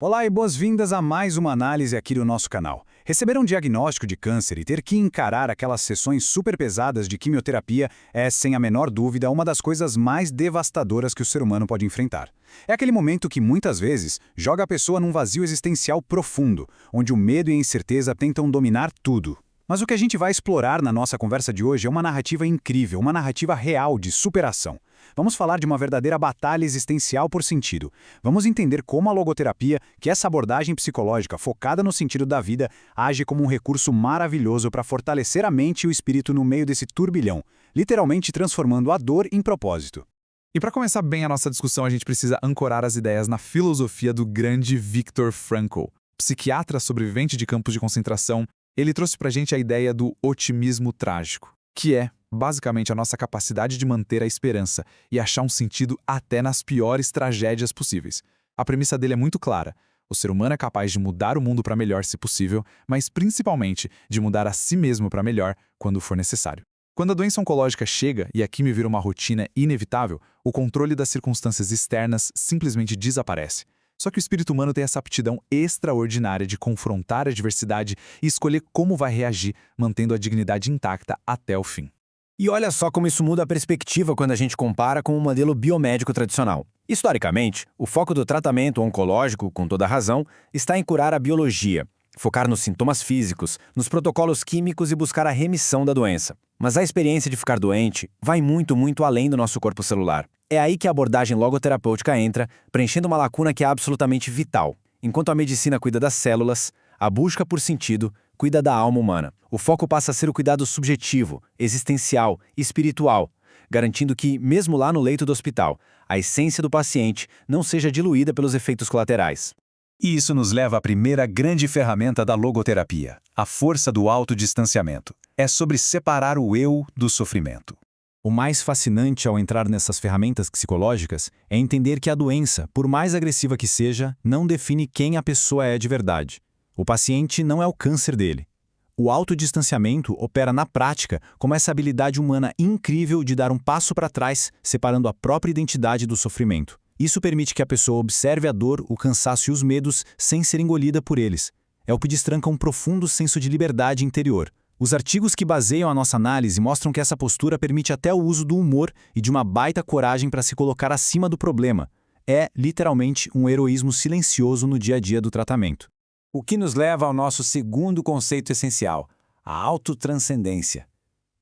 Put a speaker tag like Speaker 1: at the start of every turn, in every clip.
Speaker 1: Olá e boas-vindas a mais uma análise aqui do nosso canal. Receber um diagnóstico de câncer e ter que encarar aquelas sessões super pesadas de quimioterapia é, sem a menor dúvida, uma das coisas mais devastadoras que o ser humano pode enfrentar. É aquele momento que, muitas vezes, joga a pessoa num vazio existencial profundo, onde o medo e a incerteza tentam dominar tudo. Mas o que a gente vai explorar na nossa conversa de hoje é uma narrativa incrível, uma narrativa real de superação. Vamos falar de uma verdadeira batalha existencial por sentido. Vamos entender como a logoterapia, que é essa abordagem psicológica focada no sentido da vida, age como um recurso maravilhoso para fortalecer a mente e o espírito no meio desse turbilhão, literalmente transformando a dor em propósito.
Speaker 2: E para começar bem a nossa discussão, a gente precisa ancorar as ideias na filosofia do grande Viktor Frankl. Psiquiatra sobrevivente de campos de concentração, ele trouxe pra gente a ideia do otimismo trágico, que é, basicamente, a nossa capacidade de manter a esperança e achar um sentido até nas piores tragédias possíveis. A premissa dele é muito clara. O ser humano é capaz de mudar o mundo para melhor se possível, mas principalmente de mudar a si mesmo para melhor quando for necessário. Quando a doença oncológica chega e a quimio vira uma rotina inevitável, o controle das circunstâncias externas simplesmente desaparece. Só que o espírito humano tem essa aptidão extraordinária de confrontar a adversidade e escolher como vai reagir, mantendo a dignidade intacta até o fim.
Speaker 3: E olha só como isso muda a perspectiva quando a gente compara com o modelo biomédico tradicional. Historicamente, o foco do tratamento oncológico, com toda razão, está em curar a biologia, focar nos sintomas físicos, nos protocolos químicos e buscar a remissão da doença. Mas a experiência de ficar doente vai muito além do nosso corpo celular. É aí que a abordagem logoterapêutica entra, preenchendo uma lacuna que é absolutamente vital. Enquanto a medicina cuida das células, a busca por sentido cuida da alma humana. O foco passa a ser o cuidado subjetivo, existencial, espiritual, garantindo que, mesmo lá no leito do hospital, a essência do paciente não seja diluída pelos efeitos colaterais.
Speaker 1: E isso nos leva à primeira grande ferramenta da logoterapia, a força do autodistanciamento. É sobre separar o eu do sofrimento. O mais fascinante ao entrar nessas ferramentas psicológicas é entender que a doença, por mais agressiva que seja, não define quem a pessoa é de verdade. O paciente não é o câncer dele. O autodistanciamento opera na prática como essa habilidade humana incrível de dar um passo para trás, separando a própria identidade do sofrimento. Isso permite que a pessoa observe a dor, o cansaço e os medos sem ser engolida por eles. É o que destranca um profundo senso de liberdade interior. Os artigos que baseiam a nossa análise mostram que essa postura permite até o uso do humor e de uma baita coragem para se colocar acima do problema. É, literalmente, um heroísmo silencioso no dia a dia do tratamento. O que nos leva ao nosso segundo conceito essencial, a autotranscendência.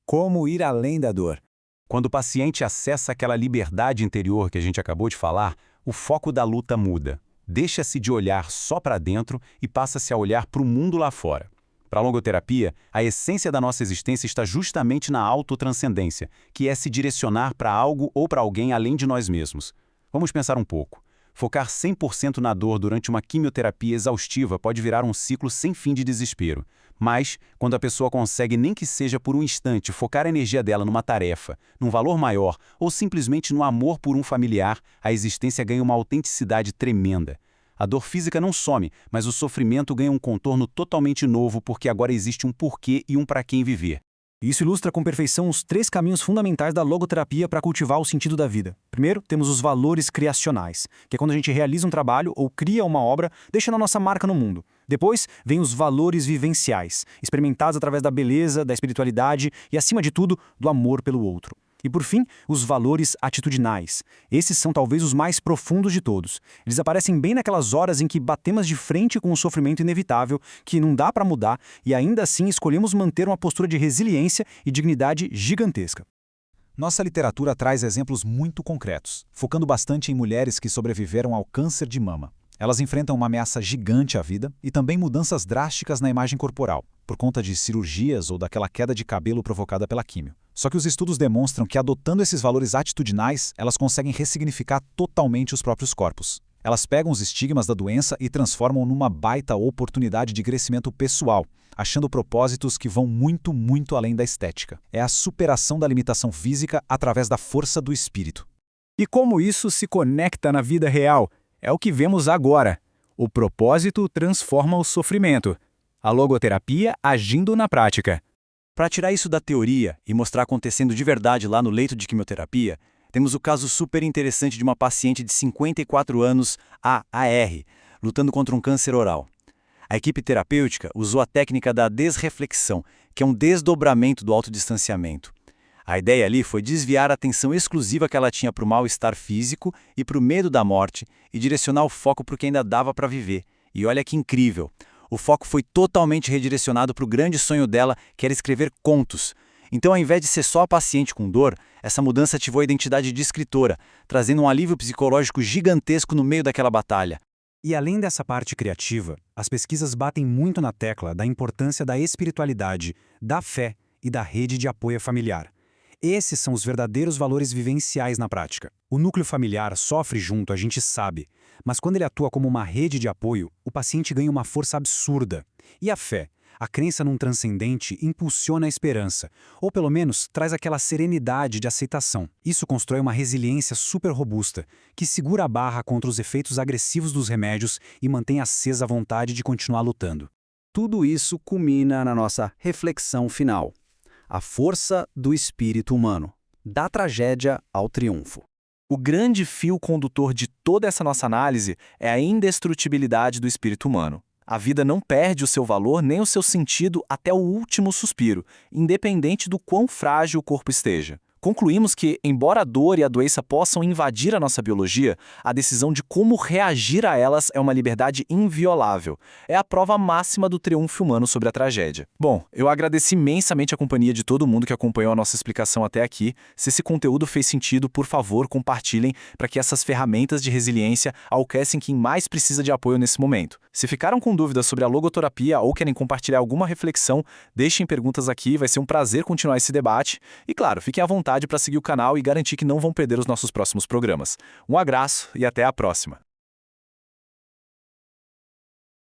Speaker 1: Como ir além da dor? Quando o paciente acessa aquela liberdade interior que a gente acabou de falar, o foco da luta muda. Deixa-se de olhar só para dentro e passa-se a olhar para o mundo lá fora. Para a logoterapia, a essência da nossa existência está justamente na autotranscendência, que é se direcionar para algo ou para alguém além de nós mesmos. Vamos pensar um pouco. Focar 100% na dor durante uma quimioterapia exaustiva pode virar um ciclo sem fim de desespero. Mas, quando a pessoa consegue, nem que seja por um instante, focar a energia dela numa tarefa, num valor maior ou simplesmente no amor por um familiar, a existência ganha uma autenticidade tremenda. A dor física não some, mas o sofrimento ganha um contorno totalmente novo porque agora existe um porquê e um para quem viver.
Speaker 3: Isso ilustra com perfeição os 3 caminhos fundamentais da logoterapia para cultivar o sentido da vida. Primeiro, temos os valores criacionais, que é quando a gente realiza um trabalho ou cria uma obra, deixando a nossa marca no mundo. Depois, vem os valores vivenciais, experimentados através da beleza, da espiritualidade e, acima de tudo, do amor pelo outro. E, por fim, os valores atitudinais. Esses são talvez os mais profundos de todos. Eles aparecem bem naquelas horas em que batemos de frente com um sofrimento inevitável, que não dá para mudar, e ainda assim escolhemos manter uma postura de resiliência e dignidade gigantesca.
Speaker 1: Nossa literatura traz exemplos muito concretos, focando bastante em mulheres que sobreviveram ao câncer de mama. Elas enfrentam uma ameaça gigante à vida e também mudanças drásticas na imagem corporal, por conta de cirurgias ou daquela queda de cabelo provocada pela químio. Só que os estudos demonstram que, adotando esses valores atitudinais, elas conseguem ressignificar totalmente os próprios corpos. Elas pegam os estigmas da doença e transformam numa baita oportunidade de crescimento pessoal, achando propósitos que vão muito além da estética. É a superação da limitação física através da força do espírito.
Speaker 3: E como isso se conecta na vida real? É o que vemos agora. O propósito transforma o sofrimento. A logoterapia agindo na prática. Para tirar isso da teoria e mostrar acontecendo de verdade lá no leito de quimioterapia, temos o caso super interessante de uma paciente de 54 anos, a AR.
Speaker 4: lutando contra um câncer oral. A equipe terapêutica usou a técnica da desreflexão, que é um desdobramento do autodistanciamento. A ideia ali foi desviar a atenção exclusiva que ela tinha para o mal-estar físico e para o medo da morte e direcionar o foco para o que ainda dava para viver. E olha que incrível! O foco foi totalmente redirecionado para o grande sonho dela, que era escrever contos. Então, ao invés de ser só a paciente com dor, essa mudança ativou a identidade de escritora, trazendo um alívio psicológico gigantesco no meio daquela batalha.
Speaker 1: E além dessa parte criativa, as pesquisas batem muito na tecla da importância da espiritualidade, da fé e da rede de apoio familiar. Esses são os verdadeiros valores vivenciais na prática. O núcleo familiar sofre junto, a gente sabe, mas quando ele atua como uma rede de apoio, o paciente ganha uma força absurda. E a fé, a crença num transcendente, impulsiona a esperança, ou pelo menos traz aquela serenidade de aceitação. Isso constrói uma resiliência super robusta, que segura a barra contra os efeitos agressivos dos remédios e mantém acesa a vontade de continuar lutando.
Speaker 5: Tudo isso culmina na nossa reflexão final. A força do espírito humano, da tragédia ao triunfo.
Speaker 2: O grande fio condutor de toda essa nossa análise é a indestrutibilidade do espírito humano. A vida não perde o seu valor nem o seu sentido até o último suspiro, independente do quão frágil o corpo esteja. Concluímos que, embora a dor e a doença possam invadir a nossa biologia, a decisão de como reagir a elas é uma liberdade inviolável. É a prova máxima do triunfo humano sobre a tragédia. Bom, eu agradeço imensamente a companhia de todo mundo que acompanhou a nossa explicação até aqui. Se esse conteúdo fez sentido, por favor, compartilhem para que essas ferramentas de resiliência alcancem quem mais precisa de apoio nesse momento. Se ficaram com dúvidas sobre a logoterapia ou querem compartilhar alguma reflexão, deixem perguntas aqui, vai ser um prazer continuar esse debate. E claro, fiquem à vontade para seguir o canal e garantir que não vão perder os nossos próximos programas. Um abraço e até a próxima!